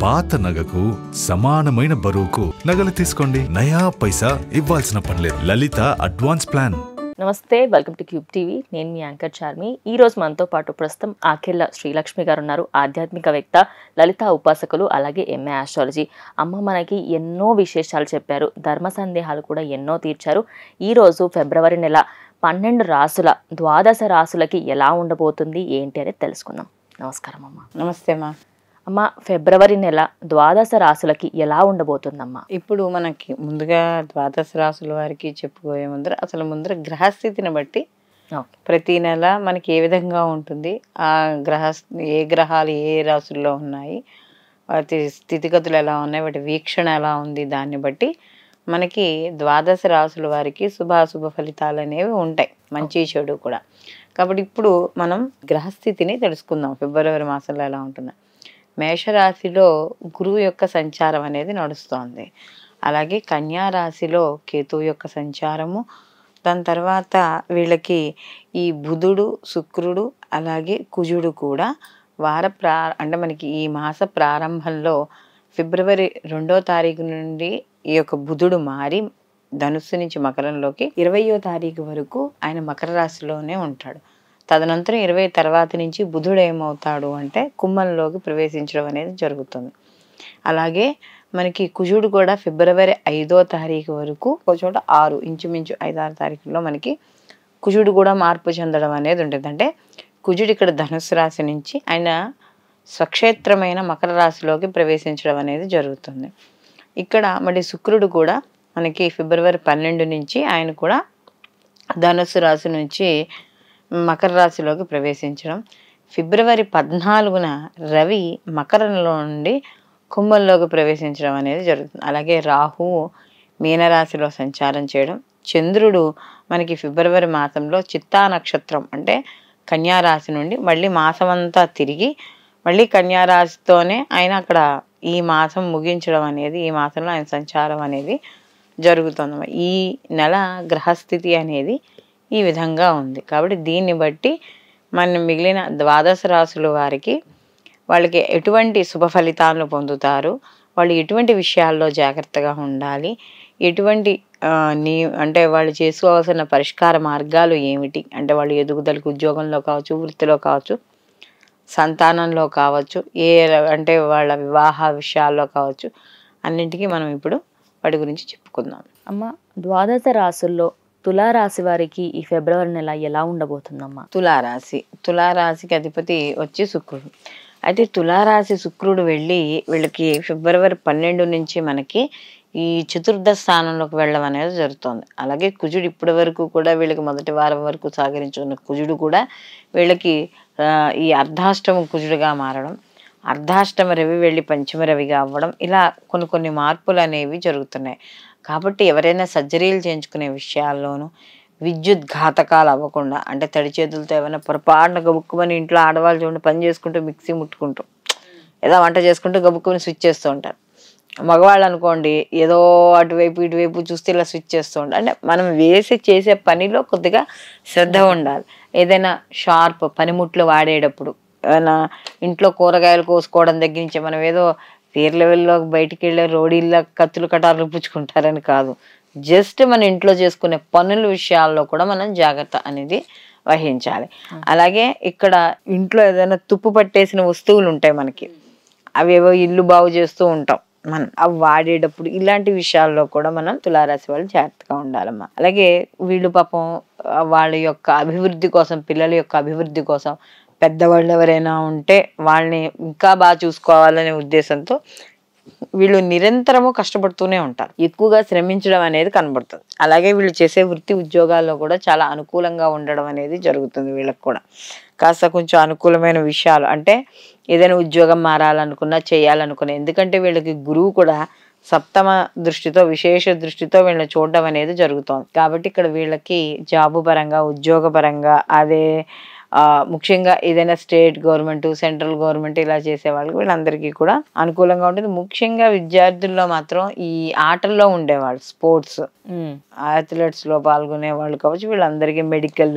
పాత నగకు సమానమైన బరువుకు నగలు తీసుకోండి. నయా పైసా ఇవ్వాల్సిన పనిలేదు. లలిత అడ్వాన్స్ ప్లాన్. నమస్తే, వెల్కమ్ టు క్యూబ్ టీవీ. నేను మీ యాంకర్ చార్మి. ఈ రోజు మనతో పాటు ప్రస్తుతం ఆఖిళ్ళ శ్రీలక్ష్మి గారు ఉన్నారు. ఆధ్యాత్మికవేత్త, లలిత ఉపాసకులు, అలాగే ఎంఏ ఆస్ట్రాలజీ. అమ్మ మనకి ఎన్నో విశేషాలు చెప్పారు, ధర్మ సందేహాలు కూడా ఎన్నో తీర్చారు. ఈరోజు ఫిబ్రవరి నెల 12 రాసుల ద్వాదశ రాసులకి ఎలా ఉండబోతుంది ఏంటి అనేది తెలుసుకుందాం. నమస్కారం అమ్మ. నమస్తే అమ్మా. అమ్మ, ఫిబ్రవరి నెల ద్వాదశ రాసులకి ఎలా ఉండబోతుందమ్మా? ఇప్పుడు మనకి ముందుగా ద్వాదశ రాసుల వారికి చెప్పుకోయే ముందర గ్రహస్థితిని బట్టి ప్రతి నెల మనకి ఏ విధంగా ఉంటుంది, ఆ ఏ గ్రహాలు ఏ రాసుల్లో ఉన్నాయి, వాటి స్థితిగతులు ఎలా ఉన్నాయి, వాటి వీక్షణ ఎలా ఉంది, దాన్ని బట్టి మనకి ద్వాదశ రాసుల వారికి శుభాశుభ ఫలితాలు అనేవి ఉంటాయి, మంచి చెడు కూడా. కాబట్టి ఇప్పుడు మనం గ్రహస్థితిని తెలుసుకుందాం. ఫిబ్రవరి మాసంలో ఎలా ఉంటుంది. మేషరాశిలో గురువు యొక్క సంచారం అనేది నడుస్తోంది. అలాగే కన్యా రాశిలో కేతువు యొక్క సంచారము, దాని తర్వాత వీళ్ళకి ఈ బుధుడు, శుక్రుడు, అలాగే కుజుడు కూడా అంటే మనకి ఈ మాస ప్రారంభంలో ఫిబ్రవరి 2వ తారీఖు నుండి ఈ యొక్క బుధుడు మారి ధనుస్సు నుంచి మకరంలోకి 20వ తారీఖు వరకు ఆయన మకర రాశిలోనే ఉంటాడు. తదనంతరం 20 తర్వాత నుంచి బుధుడు ఏమవుతాడు అంటే కుంభంలోకి ప్రవేశించడం అనేది జరుగుతుంది. అలాగే మనకి కుజుడు కూడా ఫిబ్రవరి 5వ తారీఖు వరకు ఒక చోట ఇంచుమించు 5-6 తారీఖుల్లో మనకి కుజుడు కూడా మార్పు చెందడం అనేది ఉంటుంది. అంటే కుజుడు ఇక్కడ ధనుస్సు రాశి నుంచి ఆయన స్వక్షేత్రమైన మకర రాశిలోకి ప్రవేశించడం అనేది జరుగుతుంది. ఇక్కడ మళ్ళీ శుక్రుడు కూడా మనకి ఫిబ్రవరి 12 నుంచి ఆయన కూడా ధనుస్సు రాశి నుంచి మకర రాశిలోకి ప్రవేశించడం. ఫిబ్రవరి 14న రవి మకరంలో నుండి కుంభంలోకి ప్రవేశించడం అనేది జరుగుతుంది. అలాగే రాహువు మీనరాశిలో సంచారం చేయడం. చంద్రుడు మనకి ఫిబ్రవరి మాసంలో చిత్తా నక్షత్రం అంటే కన్యా రాశి నుండి మళ్ళీ మాసం అంతా తిరిగి మళ్ళీ కన్యా రాశితోనే ఆయన అక్కడ ఈ మాసం ముగించడం అనేది, ఈ మాసంలో ఆయన సంచారం అనేది జరుగుతుంది. ఈ నెల గ్రహస్థితి అనేది ఈ విధంగా ఉంది. కాబట్టి దీన్ని బట్టి మన మిగిలిన ద్వాదశ రాశుల వారికి వాళ్ళకి ఎటువంటి శుభ ఫలితాలను పొందుతారు, వాళ్ళు ఎటువంటి విషయాల్లో జాగ్రత్తగా ఉండాలి, ఎటువంటి అంటే వాళ్ళు చేసుకోవాల్సిన పరిష్కార మార్గాలు ఏమిటి, అంటే వాళ్ళు ఎదుగుదలకు ఉద్యోగంలో కావచ్చు, వృత్తిలో కావచ్చు, సంతానంలో కావచ్చు, అంటే వాళ్ళ వివాహ విషయాల్లో కావచ్చు, అన్నింటికీ మనం ఇప్పుడు వాటి గురించి చెప్పుకుందాం. అమ్మ, ద్వాదశ రాసుల్లో తులారాశి వారికి ఈ ఫిబ్రవరి నెల ఎలా ఉండబోతుందమ్మా? తులారాశికి అధిపతి వచ్చి శుక్రుడు. అయితే తులారాశి శుక్రుడు వెళ్ళి వీళ్ళకి ఫిబ్రవరి 12 నుంచి మనకి ఈ చతుర్థ స్థానంలోకి వెళ్ళడం అనేది జరుగుతుంది. అలాగే కుజుడు ఇప్పటి వరకు కూడా వీళ్ళకి మొదటి వారం వరకు సహకరించుకున్న కుజుడు కూడా వీళ్ళకి ఈ అర్ధాష్టమ కుజుడుగా మారడం, అర్ధాష్టమ రవి వెళ్ళి పంచమ రవిగా అవ్వడం, ఇలా కొన్ని మార్పులు అనేవి జరుగుతున్నాయి. కాబట్టి ఎవరైనా సర్జరీలు చేయించుకునే విషయాల్లోనూ విద్యుత్ ఘాతకాలు అవ్వకుండా, అంటే తడి చేతులతో ఏమైనా పొరపాటున గబుక్కుమని ఇంట్లో ఆడవాళ్ళు చూడండి పని చేసుకుంటూ మిక్సీ ముట్టుకుంటూ ఏదో వంట చేసుకుంటూ గబుక్కుమని స్విచ్ చేస్తూ ఉంటారు. మగవాళ్ళు అనుకోండి ఏదో అటువైపు ఇటువైపు చూస్తే ఇలా స్విచ్ చేస్తూ ఉంటారు. అంటే మనం చేసే పనిలో కొద్దిగా శ్రద్ధ ఉండాలి. ఏదైనా షార్ప్ పనిముట్లు వాడేటప్పుడు, ఏమైనా ఇంట్లో కూరగాయలు కోసుకోవడం దగ్గర నుంచి మనం ఏదో వేరే లెవెల్లో బయటికి వెళ్ళే రోడీల్లో కత్తులు కటార్లు పుచ్చుకుంటారని కాదు, జస్ట్ మన ఇంట్లో చేసుకునే పనుల విషయాల్లో కూడా మనం జాగ్రత్త అనేది వహించాలి. అలాగే ఇక్కడ ఇంట్లో ఏదైనా తుప్పు పట్టేసిన వస్తువులు ఉంటాయి మనకి, అవేవో ఇల్లు బాగు చేస్తూ ఉంటాం మనం, అవి వాడేటప్పుడు ఇలాంటి విషయాల్లో కూడా మనం తులారాశి వాళ్ళు జాగ్రత్తగా ఉండాలమ్మా. అలాగే వీళ్ళు పాపం వాళ్ళ యొక్క అభివృద్ధి కోసం, పిల్లల యొక్క అభివృద్ధి కోసం పెద్దవాళ్ళు ఎవరైనా ఉంటే వాళ్ళని ఇంకా బాగా చూసుకోవాలనే ఉద్దేశంతో వీళ్ళు నిరంతరము కష్టపడుతూనే ఉంటారు, ఎక్కువగా శ్రమించడం అనేది కనబడుతుంది. అలాగే వీళ్ళు చేసే వృత్తి ఉద్యోగాల్లో కూడా చాలా అనుకూలంగా ఉండడం అనేది జరుగుతుంది. వీళ్ళకి కూడా కాస్త కొంచెం అనుకూలమైన విషయాలు, అంటే ఏదైనా ఉద్యోగం మారాలనుకున్నా చేయాలనుకున్నా, ఎందుకంటే వీళ్ళకి గురువు కూడా సప్తమ దృష్టితో విశేష దృష్టితో వీళ్ళని చూడడం అనేది జరుగుతుంది. కాబట్టి ఇక్కడ వీళ్ళకి జాబు పరంగా, ఉద్యోగ పరంగా, అదే ముఖ్యంగా ఏదైనా స్టేట్ గవర్నమెంట్, సెంట్రల్ గవర్నమెంట్ ఇలా చేసే వాళ్ళకి వీళ్ళందరికీ కూడా అనుకూలంగా ఉంటుంది. ముఖ్యంగా విద్యార్థుల్లో మాత్రం ఈ ఆటల్లో ఉండేవాళ్ళు, స్పోర్ట్స్ అథ్లెట్స్ లో పాల్గొనే వాళ్ళు కావచ్చు, వీళ్ళందరికీ మెడికల్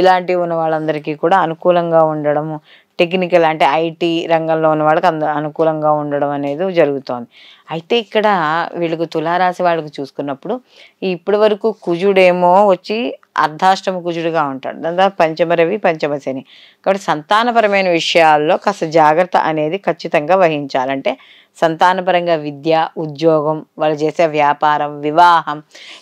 ఇలాంటివి ఉన్న వాళ్ళందరికీ కూడా అనుకూలంగా ఉండడము, టెక్నికల్ అంటే ఐటీ రంగంలో ఉన్న వాళ్ళకి అనుకూలంగా ఉండడం అనేది జరుగుతోంది. అయితే ఇక్కడ వీళ్ళకు తులారాశి వాళ్ళకు చూసుకున్నప్పుడు ఇప్పటి వరకు కుజుడేమో వచ్చి అర్ధాష్టమ కుజుడుగా ఉంటాడు, దాదాపు పంచమ రవి పంచమ శని. కాబట్టి సంతానపరమైన విషయాల్లో కాస్త జాగ్రత్త అనేది ఖచ్చితంగా వహించాలంటే సంతానపరంగా విద్య, ఉద్యోగం, వాళ్ళు చేసే వ్యాపారం, వివాహం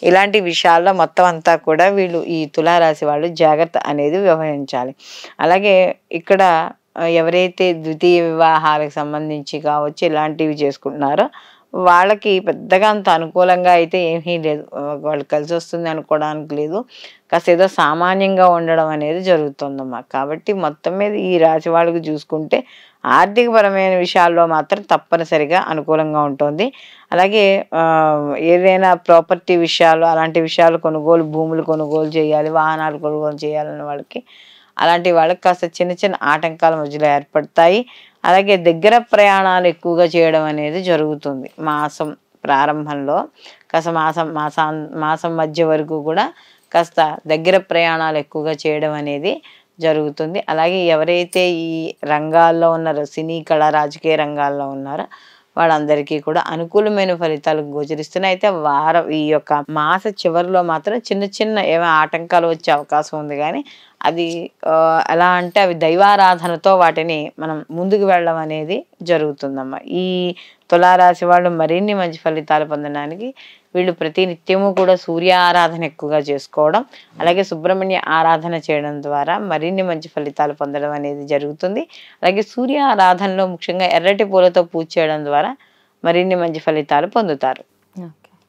ఇలాంటి విషయాల్లో మొత్తం అంతా కూడా వీళ్ళు ఈ తులారాశి వాళ్ళు జాగ్రత్త అనేది వ్యవహరించాలి. అలాగే ఇక్కడ ఎవరైతే ద్వితీయ వివాహాలకు సంబంధించి కావచ్చు ఇలాంటివి చేసుకుంటున్నారో వాళ్ళకి పెద్దగా అంత అనుకూలంగా అయితే ఏమీ లేదు, వాళ్ళు కలిసి వస్తుంది అనుకోవడానికి లేదు, కాస్త ఏదో సామాన్యంగా ఉండడం అనేది జరుగుతుందమ్మా. కాబట్టి మొత్తం మీద ఈ రాశి వాళ్ళకి చూసుకుంటే ఆర్థికపరమైన విషయాల్లో మాత్రం తప్పనిసరిగా అనుకూలంగా ఉంటుంది. అలాగే ఏదైనా ప్రాపర్టీ విషయాలు అలాంటి విషయాలు కొనుగోలు, భూములు కొనుగోలు చేయాలి, వాహనాలు కొనుగోలు చేయాలన్న వాళ్ళకి అలాంటి వాళ్ళకి కాస్త చిన్న చిన్న ఆటంకాల మధ్యలో ఏర్పడతాయి. అలాగే దగ్గర ప్రయాణాలు ఎక్కువగా చేయడం అనేది జరుగుతుంది మాసం ప్రారంభంలో, కాస్త మాసం మధ్య వరకు కూడా కాస్త దగ్గర ప్రయాణాలు ఎక్కువగా చేయడం అనేది జరుగుతుంది. అలాగే ఎవరైతే ఈ రంగాల్లో ఉన్నారో, సినీ కళ రాజకీయ రంగాల్లో ఉన్నారో వాళ్ళందరికీ కూడా అనుకూలమైన ఫలితాలు గోచరిస్తున్నాయి. అయితే ఈ యొక్క మాస చివరిలో మాత్రం చిన్న చిన్న ఏమైనా ఆటంకాలు వచ్చే అవకాశం ఉంది, కానీ అది ఎలా అంటే అవి దైవారాధనతో వాటిని మనం ముందుకు వెళ్ళడం అనేది జరుగుతుందమ్మా. ఈ తులారాశి వాళ్ళు మరిన్ని మంచి ఫలితాలు పొందడానికి వీళ్ళు ప్రతి నిత్యము కూడా సూర్య ఆరాధన ఎక్కువగా చేసుకోవడం, అలాగే సుబ్రహ్మణ్య ఆరాధన చేయడం ద్వారా మరిన్ని మంచి ఫలితాలు పొందడం అనేది జరుగుతుంది. అలాగే సూర్య ఆరాధనలో ముఖ్యంగా ఎర్రటి పూలతో పూజ చేయడం ద్వారా మరిన్ని మంచి ఫలితాలు పొందుతారు.